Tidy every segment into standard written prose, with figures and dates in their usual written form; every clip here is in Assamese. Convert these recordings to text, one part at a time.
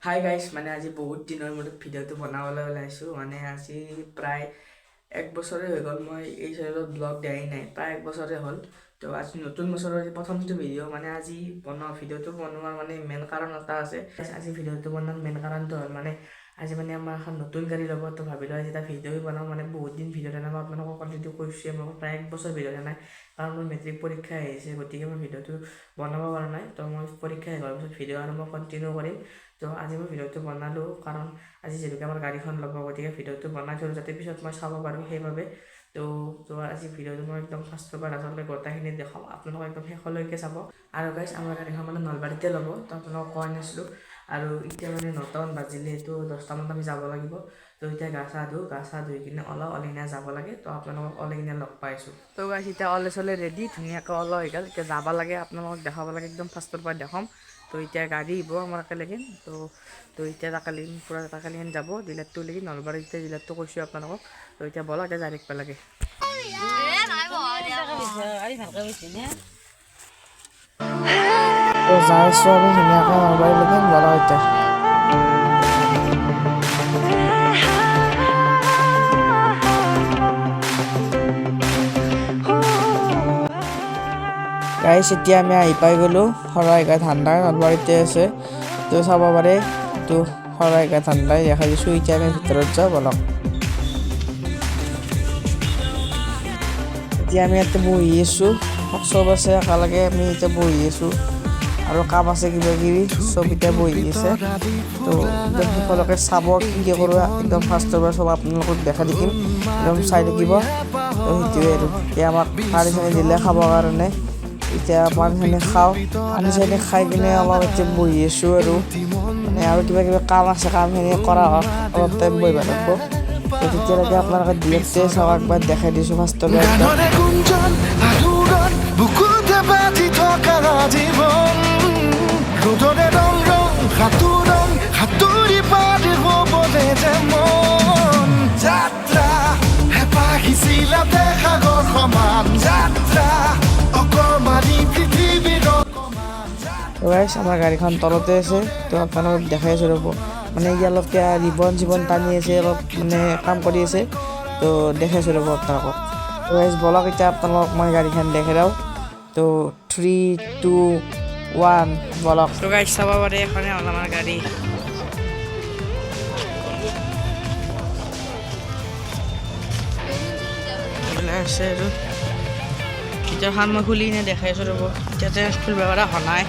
হাই গাইছ মানে আজি বহুত দিনৰ মূৰত ভিডিঅ'টো বনাবলৈ ওলাইছোঁ মানে আজি প্ৰায় এক বছৰে হৈ গ'ল মই এই চেনেলত ব্লগ দিয়াই নাই প্ৰায় এক বছৰে হ'ল তো আজি নতুন বছৰৰ প্ৰথমটো ভিডিঅ' মানে আজি ভিডিঅ'টো বনোৱাৰ মানে মেইন কাৰণ এটা আছে আজি ভিডিঅ'টো বনোৱাৰ মেইন কাৰণটো হ'ল মানে আজি মানে আমাৰ এখন নতুন গাড়ী ল'ব তো ভাবিলোঁ আজি এটা ভিডিঅ' বনাওঁ মানে বহুত দিন ভিডিঅ' দিয়া নাই মই আপোনালোকক কণ্টিনিউ কৰিছোঁ মই প্ৰায় এক বছৰ ভিডিঅ' দিয়া নাই কাৰণ মোৰ মেট্ৰিক পৰীক্ষা আহিছে গতিকে মই ভিডিঅ'টো বনাব পৰা নাই তো মই পৰীক্ষা শেষ হোৱাৰ পিছত ভিডিঅ' আৰু মই কণ্টিনিউ কৰিম তো আজি মই ভিডিঅ'টো বনালোঁ কাৰণ আজি যিহেতুকে আমাৰ গাড়ীখন ল'ব গতিকে ভিডিঅ'টো বনাই থ'লোঁ যাতে পিছত মই চাব পাৰোঁ সেইবাবে তো আজি ভিডিঅ'টো মই একদম ফাৰ্ষ্টৰ পৰা লাষ্টলৈকে গোটেইখিনি দেখাম আপোনালোকক একদম শেষলৈকে চাব আৰু গাইছ আমাৰ গাড়ীখন মানে নলবাৰীতে ল'ব তো আপোনালোকক কোৱা নাছিলোঁ আৰু এতিয়া মানে 9টামান বাজিলে তো 10টামানত আমি যাব লাগিব তো এতিয়া গা চা ধুই কিনে ওলাই কিনে যাব লাগে তো আপোনালোকক ওলাই কিনে লগ পাইছোঁ তো গাইছ এতিয়া চলে ৰেডি ধুনীয়াকৈ ওলাই হৈ গ'ল এতিয়া যাব লাগে আপোনালোকক দেখাব লাগে একদম ফাৰ্ষ্টৰ পৰা দেখাম তো এতিয়া গাড়ী আহিব আমাৰ একেলগে তো এতিয়া পূৰা তাকালিন যাব ডিলাৰটো লাগি নলবাৰী এতিয়া ডিলাৰটো কৈছোঁ আপোনালোকক তো এতিয়া ব'লা এতিয়া যাই থাকিব লাগে যাই আছোঁ আমি ধুনীয়াকৈ নলবাৰীলৈকে ব'লা এতিয়া গাইছ এতিয়া আমি আহি পাই গ'লোঁ শৰাইঘাট ধান্দাৰ নলবাৰীতে আছে তো চাব পাৰে তো শৰাইঘাট ধান্দাই দেখা দিছোঁ এতিয়া আমি ভিতৰত যাওঁ বলক এতিয়া আমি ইয়াতে বহি আছোঁ চব আছে একেলগে আমি এতিয়া বহি আছোঁ আৰু কাম আছে কিবা কিবি চব এতিয়া বহি আছে তো একদম সকলোকে চাব কি কৰোঁ একদম ফাৰ্ষ্টৰ পৰা চব আপোনালোকক দেখা দিম একদম চাই থাকিব তো সেইটোৱে আৰু এতিয়া আমাক পানী চানী দিলে খাবৰ কাৰণে এতিয়া পানী খাওঁ পানী চানী খাই কিনে অলপ এতিয়া বহি আছোঁ আৰু মানে আৰু কিবা কাম আছে কামখিনি কৰা হওক অলপ টাইম বহিব লাগিব তো তেতিয়ালৈকে আপোনালোকে ডিলেক্টে চাওক একবাৰ দেখাই দিছোঁ ফাৰ্ষ্টৰ গাইছ আমাৰ গাড়ীখন তলতে আছে তো আপোনালোকক দেখাই আছোঁ ৰ'ব মানে ই অলপ ৰিবন টানি আছে অলপ মানে কাম কৰি আছে তো দেখাইছোঁ ৰ'ব আপোনালোকক গাইছ বলক এতিয়া আপোনালোকক মই গাড়ীখন দেখাই দিওঁ তো 3, 2, 1 বলক তো গাইছ চাব পাৰে এখনে হ'ল আমাৰ গাড়ী আছে আৰু এতিয়াখন মই খুলি কিনে দেখাই আছোঁ ৰ'ব এতিয়াতে খুলিব পৰা হোৱা নাই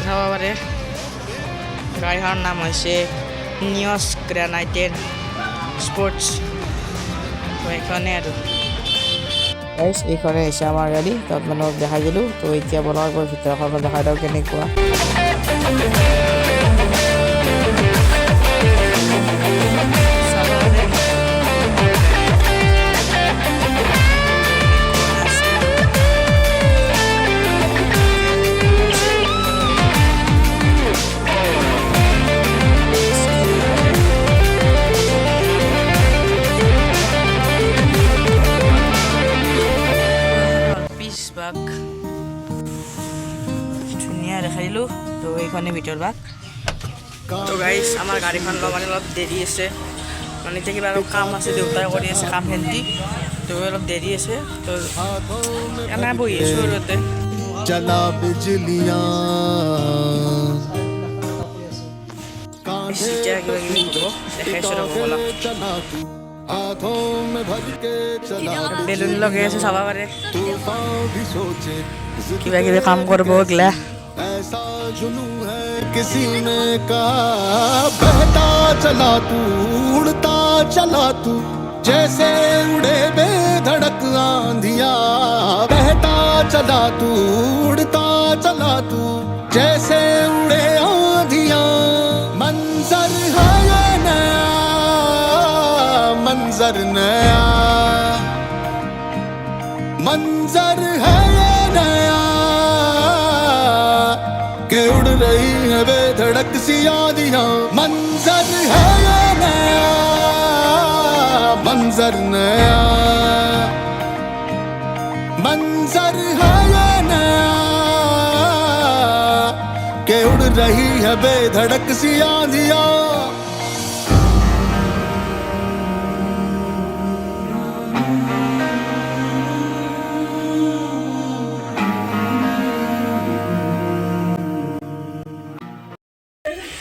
চাব পাৰে গাড়ীখনৰ নাম হৈছে নিয়ছ গ্ৰেনাইটেড স্পৰ্টছ তো এইখনে আৰু গাইছ এইখনে হৈছে আমাৰ গাড়ী তো আপোনালোকক দেখাই দিলোঁ তো এতিয়া বলক ভিতৰখন দেখাই দিওঁ কেনেকুৱা ধুনীয়া দেখাই দিলোঁ তো এইখনে ভিতৰ ভাগ তো গাইছ আমাৰ গাড়ীখন লোৱা মানে অলপ দেৰি আছে মানে এতিয়া কিবা অলপ কাম আছে দেউতাই কৰি আছে কামখিনি তো অলপ দেৰি আছে তো এনে বহি আছোঁ আৰু ইয়াতে এতিয়া কিবা কিবি হ'ব দেখাইছোঁ ৰ'ব অলপ বেলুন লগাই আছে চাব পাৰে কিবা কিবি কাম কৰিব গ'লে किसी ने कहा बहता चला तू उड़ता चला तू जैसे उड़े बेधड़क आंधिया बहता चला तू उड़ता चला तू जैसे उड़े आंधिया मंजर है ये नया मंजर नया मंजर है ये नया के उड़ रही है बेधड़क सी आंधियां मंजर है ये नया मंजर नया मंजर है ये नया के उड़ रही है बेधड़क सी आंधियां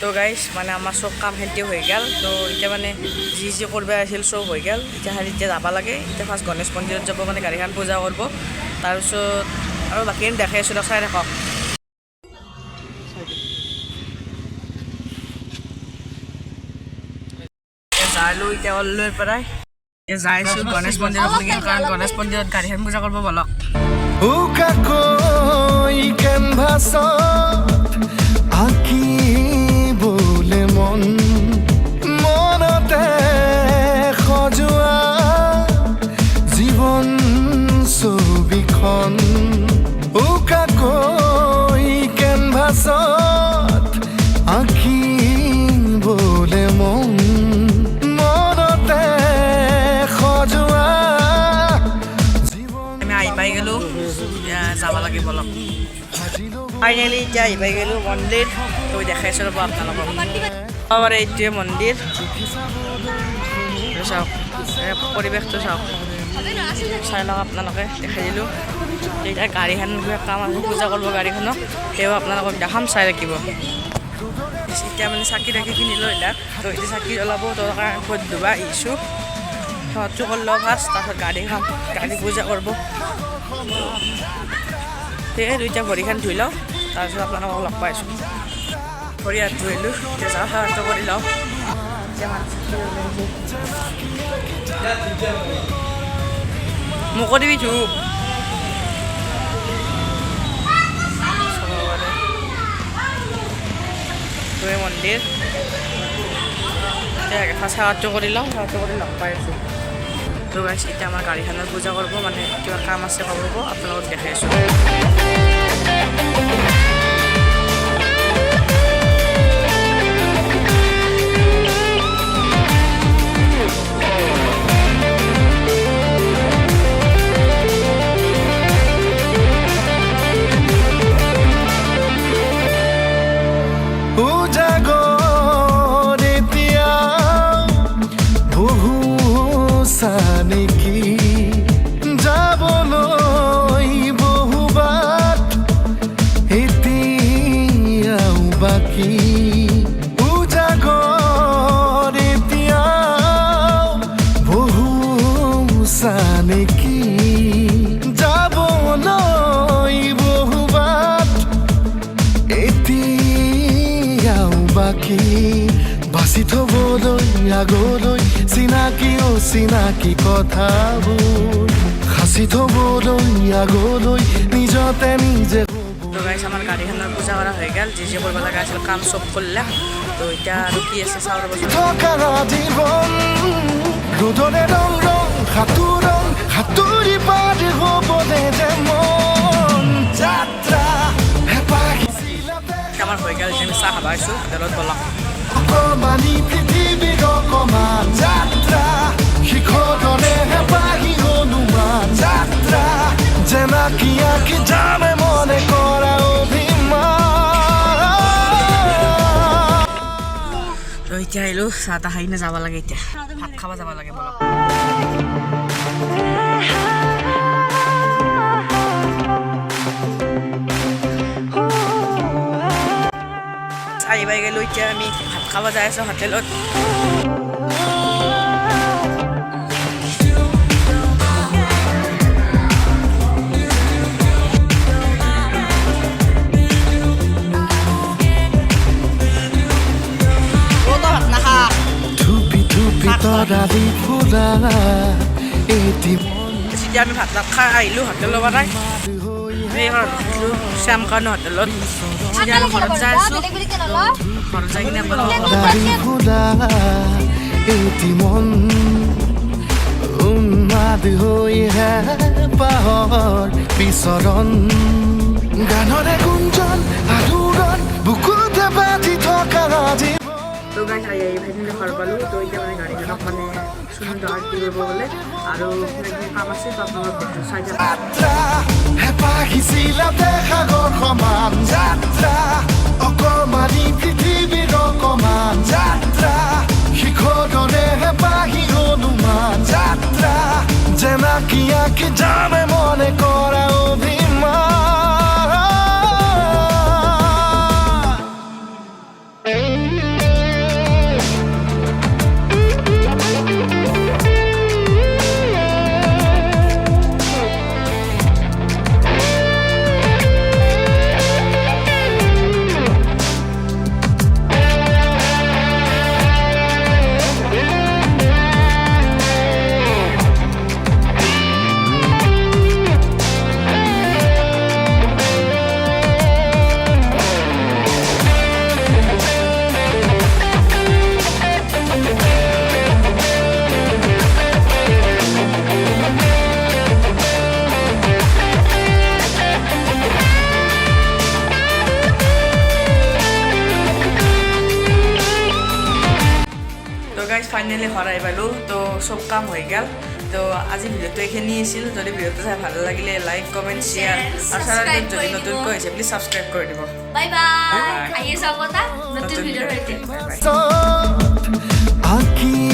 তো গাইজ মানে আমাৰ চব কাম খেতি হৈ গ'ল তো এতিয়া মানে যি কৰিব আছিল চব হৈ গ'ল এতিয়া যাব লাগে এতিয়া ফাৰ্ষ্ট গণেশ মন্দিৰত যাব মানে গাড়ীখন পূজা কৰিব তাৰপিছত আৰু বাকী দেখাই আছোঁ চাই থাকক যাইলোঁ এতিয়া অললৈ পৰাই যাইছোঁ গণেশ মন্দিৰত কাৰণ গণেশ মন্দিৰত গাড়ীখন পূজা কৰিব বলক আঁকিবলে মন মনতে সজোৱা জীৱন ছবিখন উকাকৈ কেনভাছত আঁকিবলে মন মনতে সজোৱা জীৱন আমি আহি পাই গ'লোঁ এতিয়া যাব লাগিব অলপ ফাইনেলি এতিয়া আহি পাই গ'লোঁ মন্দিৰ তো দেখাইছোঁ ৰ'ব আপোনালোকক আমাৰ এইটোৱে মন্দিৰ চাওক পৰিৱেশটো চাওক চাই লওক আপোনালোকে দেখাই দিলোঁ এতিয়া গাড়ীখন কাম আছে পূজা কৰিব গাড়ীখনক সেয়াও আপোনালোকক দেখাম চাই ৰাখিব এতিয়া মানে চাকি তাকি কিনিলোঁ এইবিলাক তো এতিয়া চাকি জ্বলাব তো কাৰণে ভোট দিব আহিছোঁ সিহঁতো কৰিলোঁ ফাৰ্ষ্ট তাৰপিছত গাড়ী পূজা কৰিব সেয়ে দুইটা ভৰিখন ধুই লওঁ তাৰপিছত আপোনালোকক লগ পাইছোঁ ভৰি হাত ধুইলোঁ এতিয়া যাওঁ সেৱাটো কৰি লওঁ মোকো দিবি ধুপ মন্দিৰ এতিয়া ফাৰ্ষ্ট সেৱাটো কৰি লওঁ সেৱাটো কৰি লগ পাই আছোঁ তো গাইছ এতিয়া আমাৰ গাড়ীখনৰ পূজা কৰিব মানে কিবা কাম আছে কৰিব আপোনালোকক দেখাই আছোঁ নেকি যাবলৈ বহুবাট এতিয়াও বাকী উজাগৰ এতিয়াও বহু নেকি যাবলৈ বহুবাট এতিয়াও বাকী বাচি থবলৈ আগলৈ চিনাকি অচিনাকি কথাবোৰ সাঁচি থবলৈ আগলৈ নিজতে নিজে তো গাইছ আমাৰ গাড়ীখনৰ পূজা কৰা হৈ গ'ল যি কৰিব লগা আছিল কাম চব কৰিলে তো এতিয়া আৰু কি আছে চাওঁ ৰ'ব থকা জীৱন ৰ'দৰে ৰং ৰং সাঁতুৰি পাৰ হ'বলে যে মন যাত্ৰা আমাৰ হৈ গ'ল এতিয়া আমি চাহ খাব আহিছোঁ হোটেলত বলক অকমানি পৃথিৱীৰ অকমান যাত্ৰা শিখৰৰে হেঁপাহি হনুমান যাত্ৰা জেনাকি আঁকি যামে মনে কৰা অভিমান তো এতিয়া আহিলোঁ চাহ তাহ খাই যাব লাগে এতিয়া ভাত খাব যাব লাগে বলক আহি পাই গ'লোঁ এতিয়া আমি ভাত খাব যাই আছোঁ হোটেলত তৰালি ফুলা এতিয়া আমি ভাত খাই আহিলোঁ হোটেলৰ পৰাই শ্যামকানু হোটেলত এতিয়া আমি ঘৰত যাই আছোঁ ঘৰত যাই কিনে ফুলা এটি মন উন্মাদ হৈহে পাহৰ বিচৰণ গানৰে গুঞ্জন আলোড়ন বুকুতে বাজি থকা ৰাজীৱ তো গাইছ আহি ভাইটিলে ঘৰ পালোঁ তো এতিয়া মানে গাড়ীখনক মানে সুন্দৰ আৰ্টি কৰিব গ'লে আৰু কাম আছে তো আপোনালোক চাই যাব হেঁপাহিছিলা দেখা ঘৰ সমান যাত্ৰা অকমানি পৃথিৱীৰ অকমান যাত্ৰা শিখৰৰে হেঁপাহি অনুমান যাত্ৰা জেনাকি আঁকি যামে মনে কৰা অভিমান তো গাইজ ফাইনেলি ঘৰ আহি পালোঁ তো চব কাম হৈ গ'ল তো আজি ভিডিঅ'টো এইখিনি আছিল যদি ভিডিঅ'টো চাই ভাল লাগিলে লাইক কমেণ্ট শ্বেয়াৰ আৰু চেনেলটোত যদি নতুনকৈ হৈছে প্লিজ ছাবস্ক্ৰাইব কৰি দিব বাই বাই আহি চাব এটা নতুন ভিডিঅ'ৰ সৈতে বাই বাই আঁকি